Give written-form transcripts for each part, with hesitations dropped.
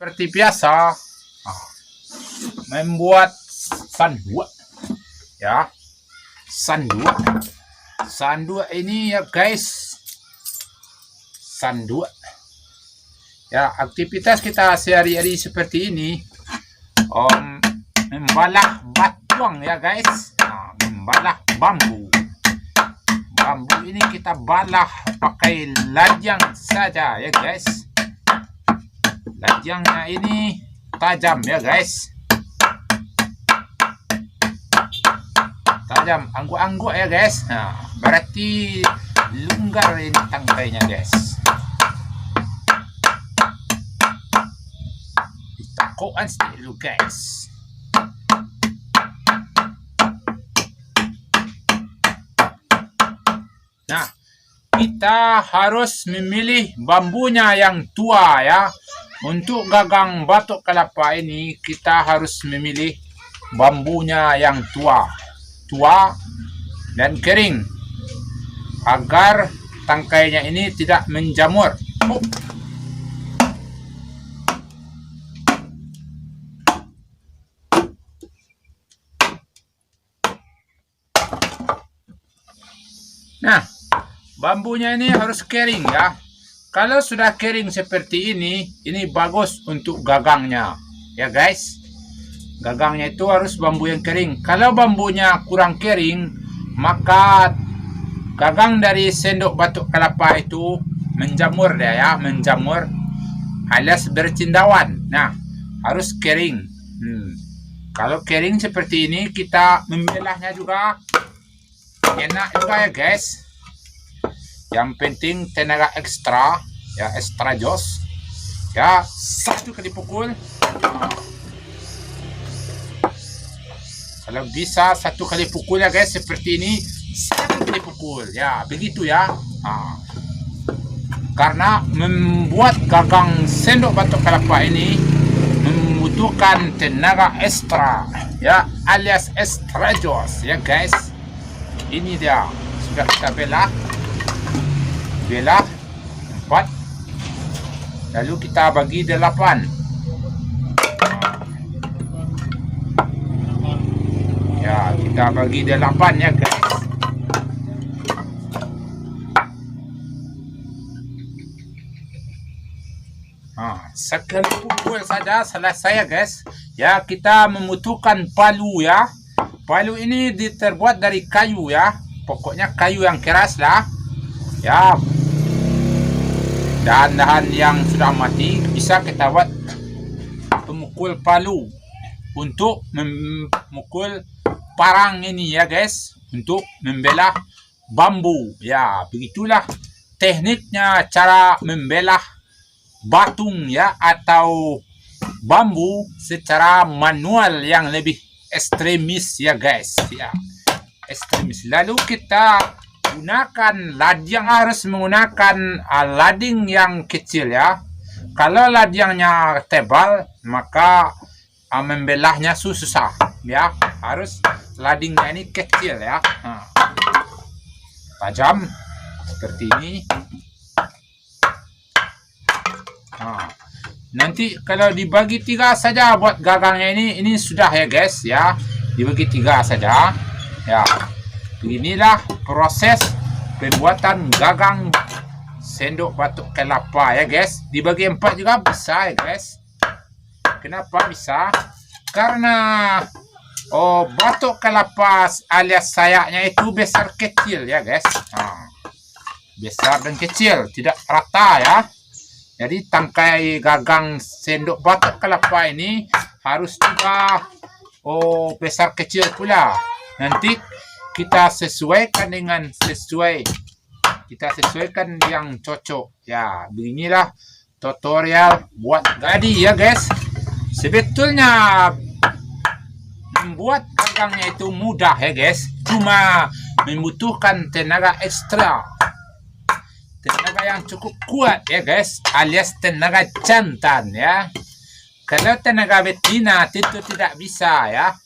Seperti biasa, membuat sandua ya. Sandua ini ya guys, sandua ya. Aktivitas kita sehari-hari seperti ini, membalah batuang ya guys. Membalah bambu ini kita balah pakai lajang saja ya guys. Lajangnya ini tajam ya guys, tajam, angguk-angguk ya guys. Berarti longgar ini tangkainya guys. Ditakokan sedikit dulu guys. Nah, kita harus memilih bambunya yang tua ya. Untuk gagang batok kelapa ini kita harus memilih bambunya yang tua dan kering agar tangkainya ini tidak menjamur. Nah, bambunya ini harus kering ya. Kalau sudah kering seperti ini bagus untuk gagangnya ya guys. Gagangnya itu harus bambu yang kering. Kalau bambunya kurang kering, maka gagang dari sendok batok kelapa itu menjamur dia ya, menjamur alias bercindawan. Nah, harus kering. Kalau kering seperti ini, kita membelahnya juga enak juga ya guys. Yang penting tenaga ekstra ya, extra jos ya. Satu kali pukul, kalau bisa satu kali pukul ya guys, seperti ini satu kali pukul ya, begitu ya. Karena membuat gagang sendok batok kelapa ini membutuhkan tenaga ekstra ya, alias extra jos ya guys. Ini dia sudah kita belah 4, lalu kita bagi 8 ya, kita bagi 8 ya guys. Sekali pukul saja selesai ya guys ya. Kita membutuhkan palu ya. Palu ini terbuat dari kayu ya, pokoknya kayu yang keras lah ya. Dahan-dahan yang sudah mati bisa kita buat pemukul palu untuk memukul parang ini ya guys, untuk membelah bambu ya. Begitulah tekniknya cara membelah batung ya, atau bambu secara manual yang lebih ekstremis ya guys ya, ekstremis. Lalu kita gunakan ladang, harus menggunakan lading yang kecil ya. Kalau ladangnya tebal, maka membelahnya susah ya. Harus ladingnya ini kecil ya, tajam seperti ini. Nanti kalau dibagi 3 saja buat gagangnya ini sudah ya guys ya, dibagi 3 saja ya. Inilah proses pembuatan gagang sendok batok kelapa ya guys. Dibagi 4 juga bisa ya guys. Kenapa bisa? Karena batok kelapa alias sayapnya itu besar kecil ya guys. Besar dan kecil, tidak rata ya. Jadi tangkai gagang sendok batok kelapa ini harus juga besar kecil pula. Nanti kita sesuaikan dengan kita sesuaikan yang cocok ya. Beginilah tutorial buat gadi ya guys. Sebetulnya membuat gagangnya itu mudah ya guys, cuma membutuhkan tenaga ekstra, tenaga yang cukup kuat ya guys, alias tenaga jantan ya. Kalau tenaga betina tentu tidak bisa ya,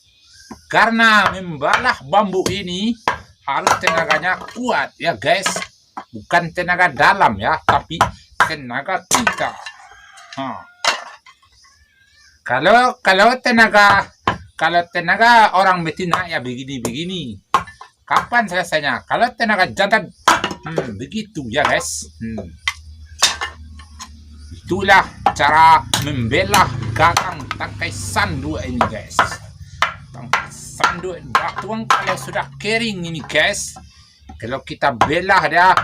karena membalah bambu ini harus tenaganya kuat ya guys, bukan tenaga dalam ya, tapi tenaga kita. Kalau tenaga orang betina ya begini. Kapan selesainya? Kalau tenaga jantan begitu ya guys. Itulah cara membelah gagang tangkai sandu ini guys. Tangkai sandu batuang kalau sudah kering ini guys. Kalau kita belah dia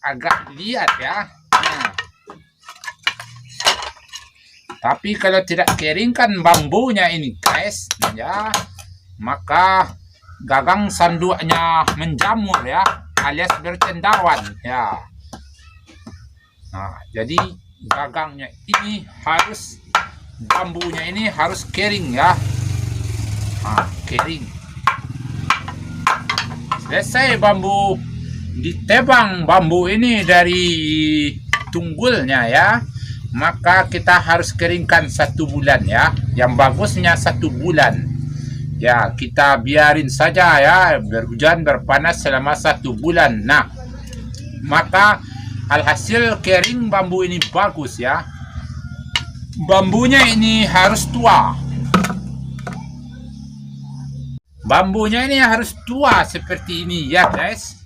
agak lihat ya. Tapi kalau tidak keringkan bambunya ini guys, ya, maka gagang sanduknya menjamur ya, alias bercendawan ya. Nah, jadi gagangnya ini harus, bambunya ini harus kering ya. Nah, kering. Selesai bambu, ditebang bambu ini dari tunggulnya ya, maka kita harus keringkan 1 bulan ya. Yang bagusnya 1 bulan ya, kita biarin saja ya, berhujan berpanas selama 1 bulan. Nah, maka alhasil kering bambu ini bagus ya. Bambunya ini harus tua, bambunya ini harus tua seperti ini ya guys.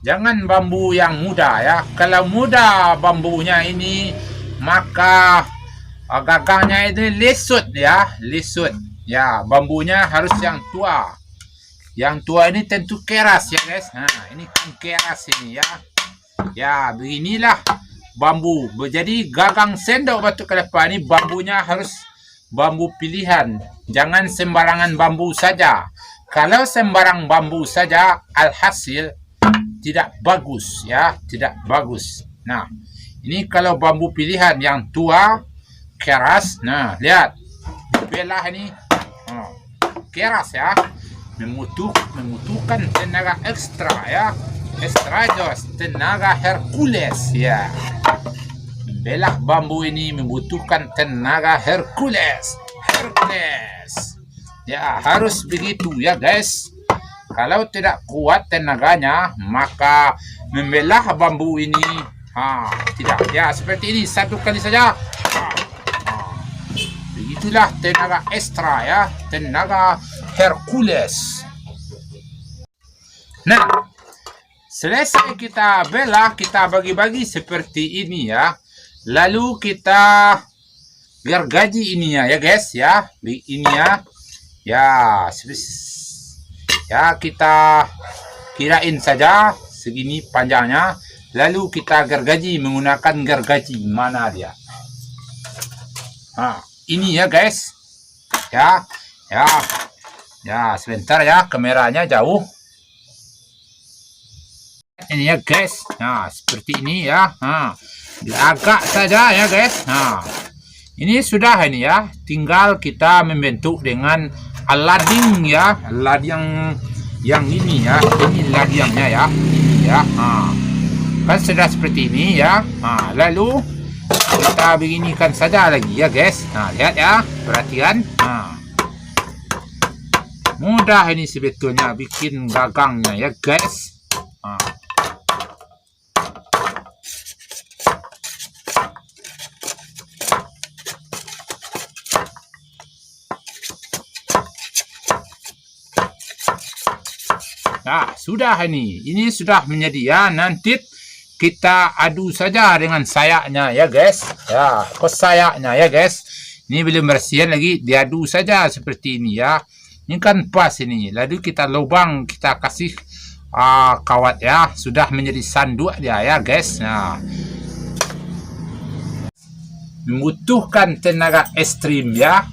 Jangan bambu yang muda ya. Kalau muda bambunya ini, maka gagangnya itu lesut ya, lesut ya. Bambunya harus yang tua. Yang tua ini tentu keras ya guys. Nah, ini kan keras ini ya. Ya, beginilah bambu. Jadi gagang sendok batu kelapa ini bambunya harus bambu pilihan. Jangan sembarangan bambu saja. Kalau sembarang bambu saja, alhasil tidak bagus ya, tidak bagus. Nah, ini kalau bambu pilihan yang tua, keras. Nah, lihat. Belah ini keras ya. Membutuhkan tenaga ekstra ya. Ekstra jos, tenaga Hercules ya. Belah bambu ini membutuhkan tenaga Hercules. Ya, harus begitu ya guys. Kalau tidak kuat tenaganya, maka membelah bambu ini tidak ya, seperti ini 1 kali saja. Begitulah tenaga ekstra ya, tenaga Hercules. Nah, selesai kita belah, kita bagi-bagi seperti ini ya. Lalu kita gergaji ininya ya guys ya. Ini ya. Ya, kita kirain saja segini panjangnya. Lalu kita gergaji menggunakan gergaji. Mana dia? Nah, ini ya guys. Ya, sebentar ya, kameranya jauh. Ini ya guys. Nah, seperti ini ya. Nah, agak saja ya guys. Nah, ini sudah ini ya. Tinggal kita membentuk dengan lading ya, lading yang ini ya. Ini ladingnya ya. Ini ya. Kan sudah seperti ini ya. Lalu kita beginikan saja lagi ya guys. Nah, lihat ya, perhatikan. Mudah ini sebetulnya bikin gagangnya ya guys. Nah, sudah ini. Ini sudah menjadi ya. Nanti kita adu saja dengan sayapnya ya guys. Ya, ke sayapnya ya guys. Ini belum bersih lagi. Diadu saja seperti ini ya. Ini kan pas ini. Lalu kita lubang, kita kasih kawat ya. Sudah menjadi sanduk dia ya guys. Nah, membutuhkan tenaga ekstrim ya.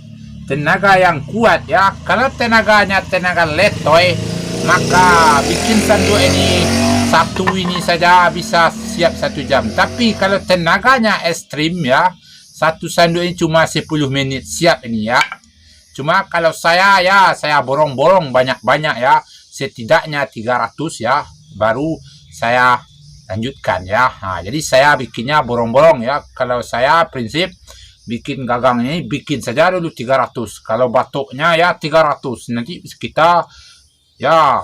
Tenaga yang kuat ya. Kalau tenaganya tenaga letoy, maka bikin sanduk ini satu ini saja bisa siap 1 jam. Tapi kalau tenaganya ekstrim ya, satu sanduk ini cuma 10 menit siap ini ya. Cuma kalau saya ya, saya borong-borong banyak-banyak ya. Setidaknya 300 ya, baru saya lanjutkan ya. Nah, jadi saya bikinnya borong-borong ya. Kalau saya prinsip bikin gagang ini, bikin saja dulu 300. Kalau batuknya ya 300. Nanti kita ya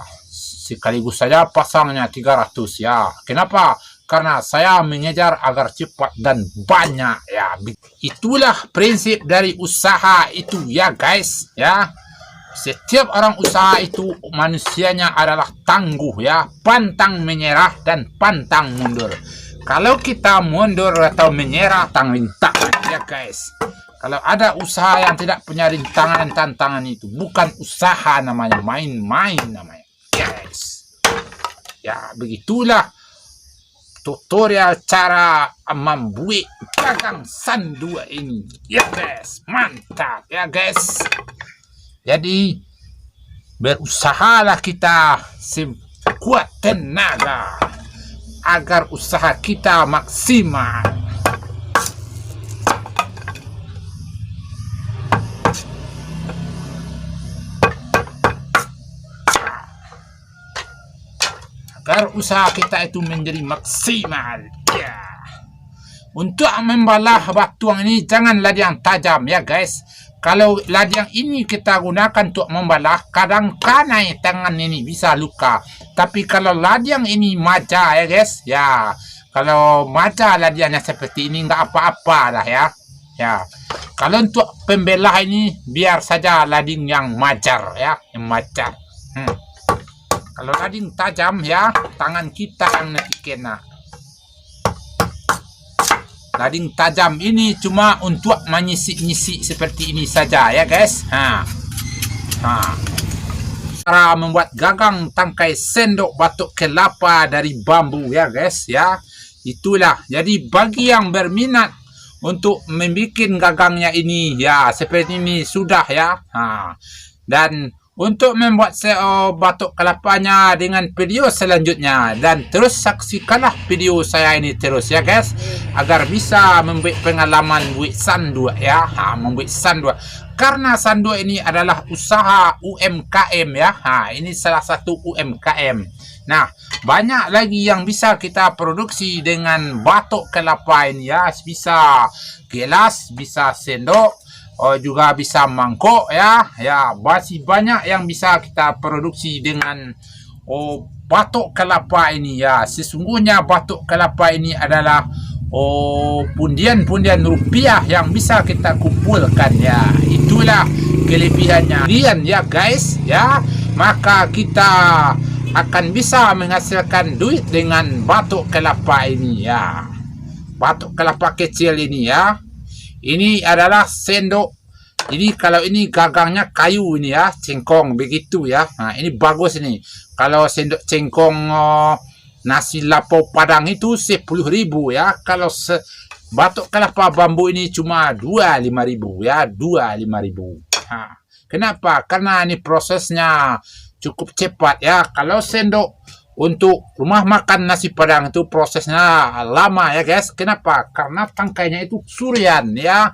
sekaligus saja pasangnya 300 ya. Kenapa? karena saya mengejar agar cepat dan banyak ya. Itulah prinsip dari usaha itu ya guys ya. Setiap orang usaha itu manusianya adalah tangguh ya, pantang menyerah dan pantang mundur. Kalau kita mundur atau menyerah, rintangan ya guys. Kalau ada usaha yang tidak punya rintangan dan tantangan, itu bukan usaha namanya, main-main namanya guys. Ya begitulah tutorial cara membuat gagang sandua ini ya guys. Mantap ya guys. Jadi berusahalah kita sekuat tenaga agar usaha kita maksimal. Agar usaha kita itu menjadi maksimal. Ya. Untuk membalah batuang ini jangan ladang tajam ya guys. Kalau ladang ini kita gunakan untuk membalah, kadang kanai tangan ini bisa luka. Tapi kalau ladang ini maja ya guys, ya kalau maja ladangnya seperti ini nggak apa-apa lah ya. Ya, kalau untuk pembelah ini biar saja lading yang majar ya, yang majar. Kalau lading tajam ya, tangan kita yang nanti kena. Lading tajam ini cuma untuk menyisik-nyisik seperti ini saja ya guys. Cara membuat gagang tangkai sendok batok kelapa dari bambu ya guys ya. Itulah. Jadi bagi yang berminat untuk membuat gagangnya ini ya seperti ini sudah ya. Dan untuk membuat batok kelapanya dengan video selanjutnya, dan terus saksikanlah video saya ini terus ya guys, agar bisa membuat pengalaman buat sandua ya, membuat sandua. Karena sandua ini adalah usaha UMKM ya. Ini salah satu UMKM. Nah, banyak lagi yang bisa kita produksi dengan batok kelapa ini ya. Bisa gelas, bisa sendok, juga bisa mangkok ya. Ya, masih banyak yang bisa kita produksi dengan batok kelapa ini ya. Sesungguhnya batok kelapa ini adalah pundian-pundian rupiah yang bisa kita kumpulkan ya. Itulah kelebihannya ya guys ya. Maka kita akan bisa menghasilkan duit dengan batok kelapa ini ya. Batok kelapa kecil ini ya. Ini adalah sendok. Ini kalau ini gagangnya kayu ini ya, cengkong begitu ya. Nah, ini bagus ini. Kalau sendok cengkong nasi lapo Padang itu 10.000 ya. Kalau batok kelapa bambu ini cuma 25.000 ya, 25.000. Kenapa? Karena ini prosesnya cukup cepat ya. Kalau sendok untuk rumah makan nasi Padang itu prosesnya lama ya guys. Kenapa? Karena tangkainya itu surian ya.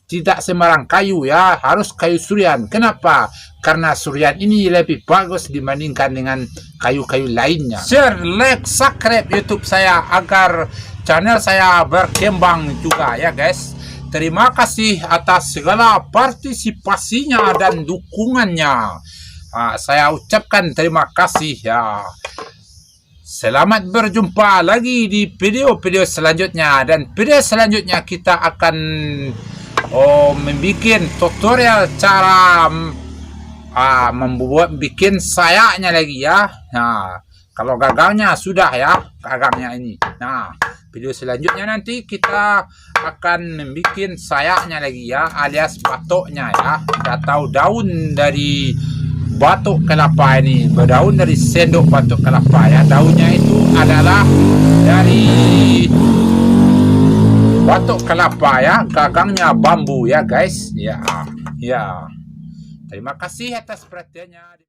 Tidak sembarang kayu ya, harus kayu surian. Kenapa? Karena surian ini lebih bagus dibandingkan dengan kayu-kayu lainnya. Share, like, subscribe YouTube saya agar channel saya berkembang juga ya guys. Terima kasih atas segala partisipasinya dan dukungannya. Saya ucapkan terima kasih ya. Selamat berjumpa lagi di video-video selanjutnya. Dan video selanjutnya kita akan membuat tutorial cara bikin sayapnya lagi ya. Nah, kalau gagangnya sudah ya, gagangnya ini. Nah, video selanjutnya nanti kita akan membuat sayapnya lagi ya, alias batoknya ya, atau daun dari batok kelapa ini, berdaun dari sendok batok kelapa ya. Daunnya itu adalah dari batok kelapa ya, gagangnya bambu ya guys ya. Ya, terima kasih atas perhatiannya.